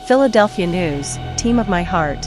Philadelphia News, team of my heart.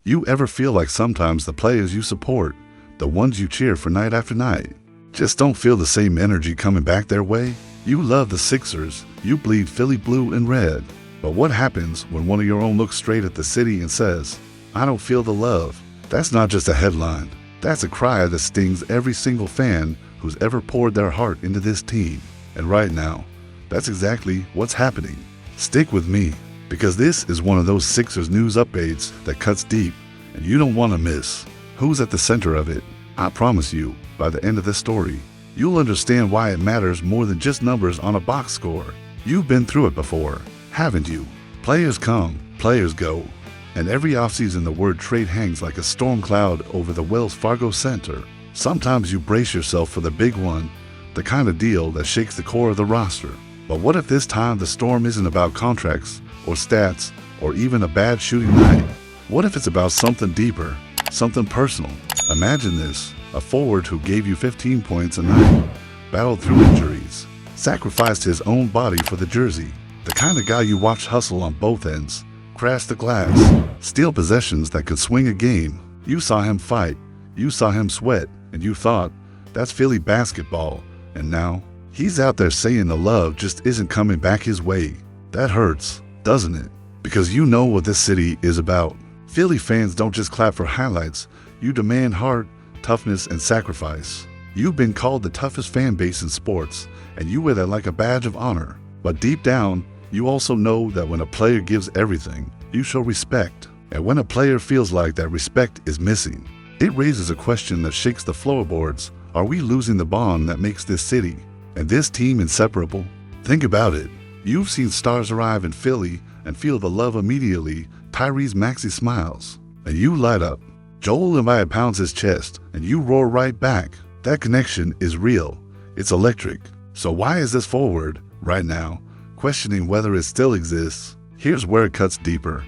You ever feel like sometimes the players you support, the ones you cheer for night after night, just don't feel the same energy coming back their way? You love the Sixers, you bleed Philly blue and red. But what happens when one of your own looks straight at the city and says, "I don't feel the love"? That's not just a headline. That's a cry that stings every single fan who's ever poured their heart into this team. And right now, that's exactly what's happening. Stick with me, because this is one of those Sixers news updates that cuts deep, and you don't want to miss who's at the center of it. I promise you, by the end of this story, you'll understand why it matters more than just numbers on a box score. You've been through it before, haven't you? Players come, players go, and every offseason the word trade hangs like a storm cloud over the Wells Fargo Center. Sometimes you brace yourself for the big one, the kind of deal that shakes the core of the roster. But what if this time the storm isn't about contracts or stats or even a bad shooting night? What if it's about something deeper, something personal? Imagine this, a forward who gave you 15 points a night, battled through injuries, sacrificed his own body for the jersey, the kind of guy you watched hustle on both ends, crash the glass, steal possessions that could swing a game. You saw him fight, you saw him sweat, and you thought, that's Philly basketball. And now, he's out there saying the love just isn't coming back his way. That hurts, doesn't it? Because you know what this city is about. Philly fans don't just clap for highlights, you demand heart, toughness, and sacrifice. You've been called the toughest fan base in sports, and you wear that like a badge of honor. But deep down, you also know that when a player gives everything, you show respect. And when a player feels like that respect is missing, it raises a question that shakes the floorboards. Are we losing the bond that makes this city and this team inseparable? Think about it. You've seen stars arrive in Philly and feel the love immediately. Tyrese Maxey smiles, and you light up. Joel Embiid pounds his chest, and you roar right back. That connection is real. It's electric. So why is this forward, right now, questioning whether it still exists? Here's where it cuts deeper.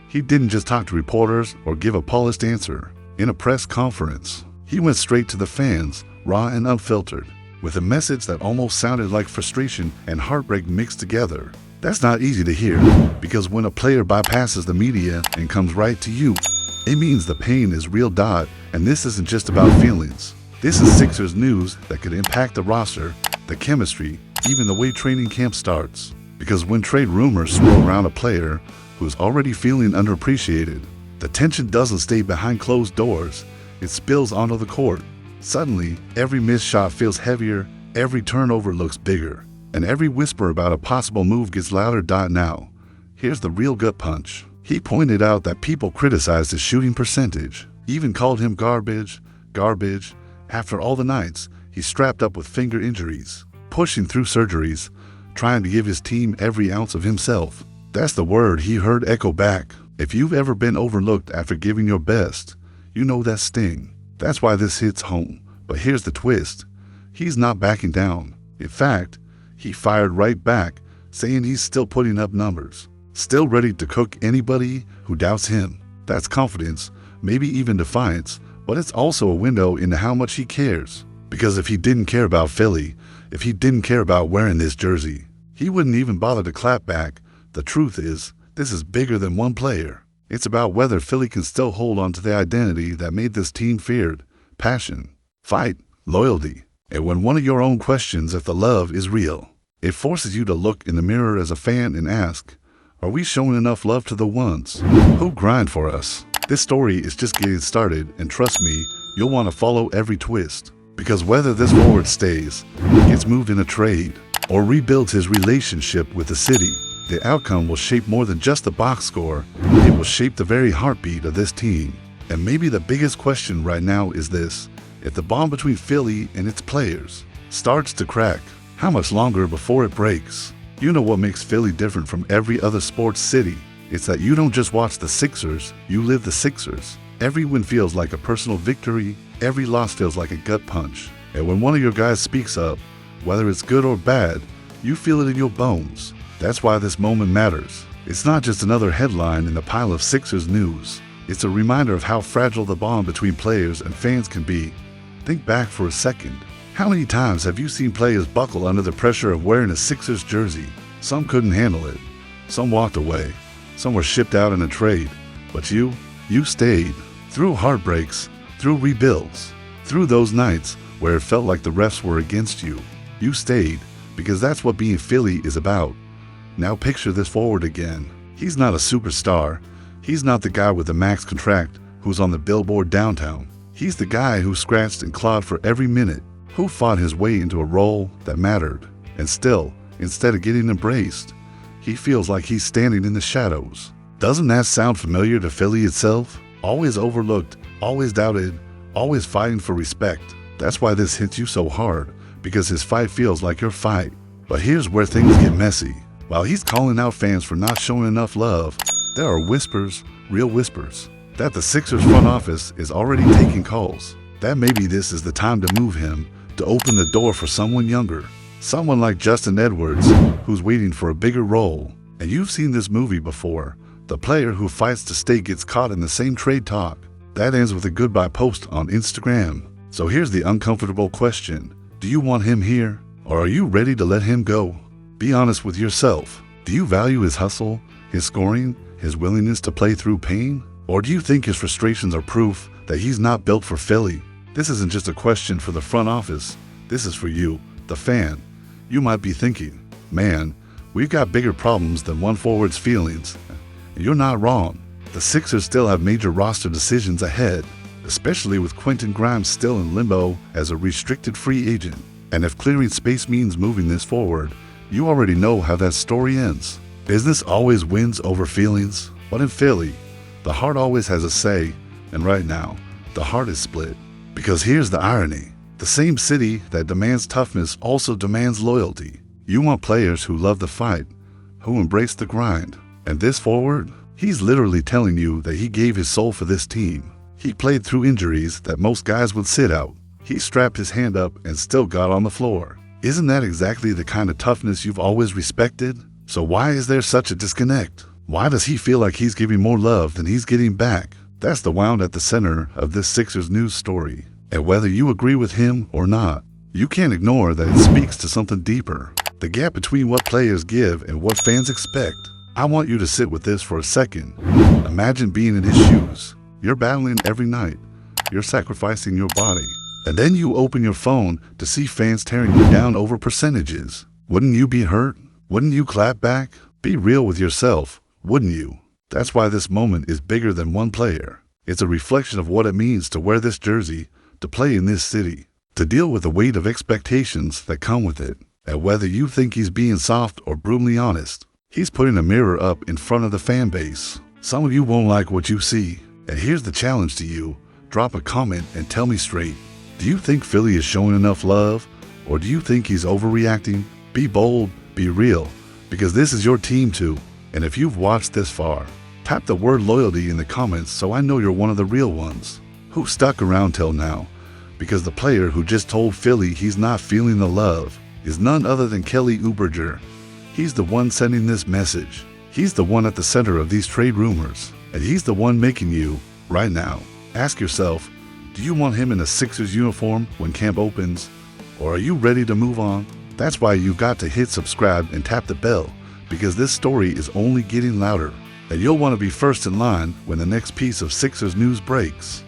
He didn't just talk to reporters or give a polished answer. In a press conference, he went straight to the fans, raw and unfiltered, with a message that almost sounded like frustration and heartbreak mixed together. That's not easy to hear, because when a player bypasses the media and comes right to you, it means the pain is real. And this isn't just about feelings. This is Sixers news that could impact the roster, the chemistry, even the way training camp starts. Because when trade rumors swirl around a player who's already feeling underappreciated, the tension doesn't stay behind closed doors, it spills onto the court. Suddenly, every missed shot feels heavier, every turnover looks bigger, and every whisper about a possible move gets louder. Now, here's the real gut punch. He pointed out that people criticized his shooting percentage, even called him garbage. After all the nights he strapped up with finger injuries, pushing through surgeries, trying to give his team every ounce of himself. That's the word he heard echo back. If you've ever been overlooked after giving your best, you know that sting. That's why this hits home. But here's the twist. He's not backing down. In fact, he fired right back, saying he's still putting up numbers, still ready to cook anybody who doubts him. That's confidence, maybe even defiance, but it's also a window into how much he cares. Because if he didn't care about Philly, if he didn't care about wearing this jersey, he wouldn't even bother to clap back. The truth is, this is bigger than one player. It's about whether Philly can still hold on to the identity that made this team feared: passion, fight, loyalty. And when one of your own questions if the love is real, it forces you to look in the mirror as a fan and ask, are we showing enough love to the ones who grind for us? This story is just getting started, and trust me, you'll want to follow every twist. Because whether this forward stays, gets moved in a trade, or rebuilds his relationship with the city, the outcome will shape more than just the box score. It will shape the very heartbeat of this team. And maybe the biggest question right now is this: if the bond between Philly and its players starts to crack, how much longer before it breaks? You know what makes Philly different from every other sports city? It's that you don't just watch the Sixers, you live the Sixers. Every win feels like a personal victory, every loss feels like a gut punch. And when one of your guys speaks up, whether it's good or bad, you feel it in your bones. That's why this moment matters. It's not just another headline in the pile of Sixers news. It's a reminder of how fragile the bond between players and fans can be. Think back for a second. How many times have you seen players buckle under the pressure of wearing a Sixers jersey? Some couldn't handle it. Some walked away. Some were shipped out in a trade. But you stayed. Through heartbreaks, through rebuilds, through those nights where it felt like the refs were against you. You stayed, because that's what being Philly is about. Now picture this forward again. He's not a superstar. He's not the guy with the max contract who's on the billboard downtown. He's the guy who scratched and clawed for every minute, who fought his way into a role that mattered. And still, instead of getting embraced, he feels like he's standing in the shadows. Doesn't that sound familiar to Philly itself? Always overlooked, always doubted, always fighting for respect. That's why this hits you so hard, because his fight feels like your fight. But here's where things get messy. While he's calling out fans for not showing enough love, there are whispers, real whispers, that the Sixers front office is already taking calls. That maybe this is the time to move him, to open the door for someone younger. Someone like Justin Edwards, who's waiting for a bigger role. And you've seen this movie before. The player who fights to stay gets caught in the same trade talk. That ends with a goodbye post on Instagram. So here's the uncomfortable question. Do you want him here? Or are you ready to let him go? Be honest with yourself. Do you value his hustle, his scoring, his willingness to play through pain? Or do you think his frustrations are proof that he's not built for Philly? This isn't just a question for the front office. This is for you, the fan. You might be thinking, man, we've got bigger problems than one forward's feelings. And you're not wrong. The Sixers still have major roster decisions ahead, especially with Quentin Grimes still in limbo as a restricted free agent. And if clearing space means moving this forward, you already know how that story ends. Business always wins over feelings, but in Philly, the heart always has a say, and right now, the heart is split. Because here's the irony. The same city that demands toughness also demands loyalty. You want players who love the fight, who embrace the grind. And this forward, he's literally telling you that he gave his soul for this team. He played through injuries that most guys would sit out. He strapped his hand up and still got on the floor. Isn't that exactly the kind of toughness you've always respected? So why is there such a disconnect? Why does he feel like he's giving more love than he's getting back? That's the wound at the center of this Sixers news story. And whether you agree with him or not, you can't ignore that it speaks to something deeper. The gap between what players give and what fans expect. I want you to sit with this for a second. Imagine being in his shoes. You're battling every night. You're sacrificing your body. And then you open your phone to see fans tearing you down over percentages. Wouldn't you be hurt? Wouldn't you clap back? Be real with yourself, wouldn't you? That's why this moment is bigger than one player. It's a reflection of what it means to wear this jersey, to play in this city, to deal with the weight of expectations that come with it. And whether you think he's being soft or brutally honest, he's putting a mirror up in front of the fan base. Some of you won't like what you see. And here's the challenge to you. Drop a comment and tell me straight. Do you think Philly is showing enough love? Or do you think he's overreacting? Be bold, be real, because this is your team too. And if you've watched this far, tap the word loyalty in the comments so I know you're one of the real ones who stuck around till now. Because the player who just told Philly he's not feeling the love is none other than Kelly Oubre. He's the one sending this message. He's the one at the center of these trade rumors. And he's the one making you, right now, ask yourself, do you want him in a Sixers uniform when camp opens? Or are you ready to move on? That's why you've got to hit subscribe and tap the bell, because this story is only getting louder. And you'll want to be first in line when the next piece of Sixers news breaks.